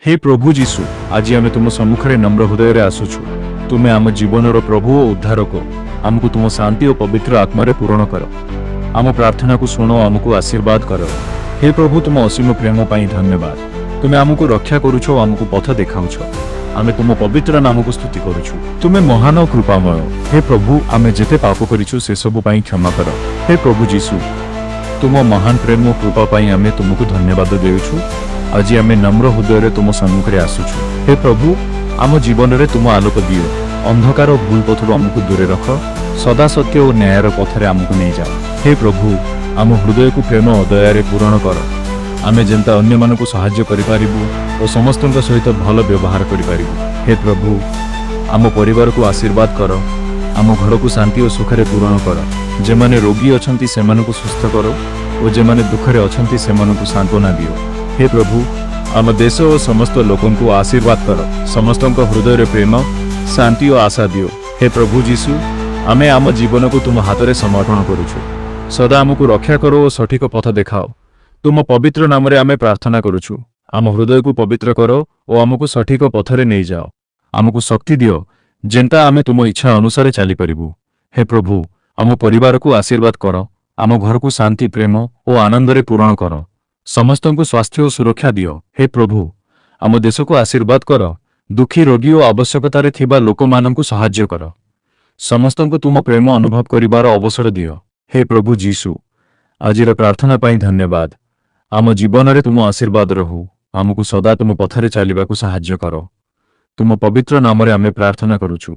हे प्रभु जीशु, आज आम तुम सम्मुखें नम्र हृदय आसुछु। तुमे आम जीवन प्रभु और उद्धारक। आमको तुम शांति और पवित्र आत्मा पूर्ण कर। आम प्रार्थना को शुण, आमको आशीर्वाद कर। हे प्रभु, तुम असीम प्रेम पाई धन्यवाद। तुमे आमको रक्षा करुछ, आमको पथ देखाउछ। आमे तुम पवित्र नाम को स्तुति करुछु। तुमे महान और कृपामय। हे प्रभु, आमे जेते पाप करिछु से सब पाई क्षमा कर। हे प्रभु जीशु, तुम महान प्रेम और कृपा पाई आमे तुमको धन्यवाद देउछु। आज आमे नम्र हृदय तुम सम्मुखें आसुछु। हे प्रभु, आम जीवन रे तुम आलोक दियो। अंधकार और भूल पथर आमको दूरे रख। सदा सत्य और न्यायर पथरे आमको नहीं जाओ। हे प्रभु, आम हृदय को प्रेम और दया पूरण कर। आमे जेंता अन्य मानकु सहाय्य करि पारिबु और समस्तଙ୍କ सहित भल व्यवहार करि पारिबु। हे प्रभु, आम परिवार को आशीर्वाद कर। आम घर को शांति और सुख रे पूर्ण कर। जे माने रोगी अछंती सेमानकु सुस्थ कर और जे माने दुख रे अछंती सेमानकु सांत्वना दियो। हे प्रभु, आम देश और समस्त लोकन को आशीर्वाद कर। समस्तଙ୍କ हृदय रे प्रेम, शांति और आशा दियो। हे प्रभु जीशु, आमे आम जीवन को तुम हाथ रे समर्पण करूछु। सदा आमको रक्षा करो और सठिक पथ देखाओ। तुम पवित्र नाम रे आमे प्रार्थना करुछु। आम हृदय को पवित्र करो और आमको सठिक पथरे नहीं जाओ। आमको शक्ति दियो जेंता आमे तुम इच्छा अनुसार चली परिबु। हे प्रभु, आम परिवार को आशीर्वाद कर। आम घर को शांति, प्रेम और आनंद रे पूर्ण कर। समस्त को स्वास्थ्य और सुरक्षा दियो। हे प्रभु, आम देश को आशीर्वाद कर। दुखी, रोगी और आवश्यकता रे थिबा लोक माननकु सहाय्य कर। समस्त को तुम प्रेम अनुभव करिवार अवसर दियो। हे प्रभु जीशु, आजिर प्रार्थना पाई धन्यवाद। आम जीवन रे तुम आशीर्वाद रहू। आमको सदा तुम पथरे चलने को सहाय्य कर। तुम पवित्र नाम रे आमे प्रार्थना करुछु।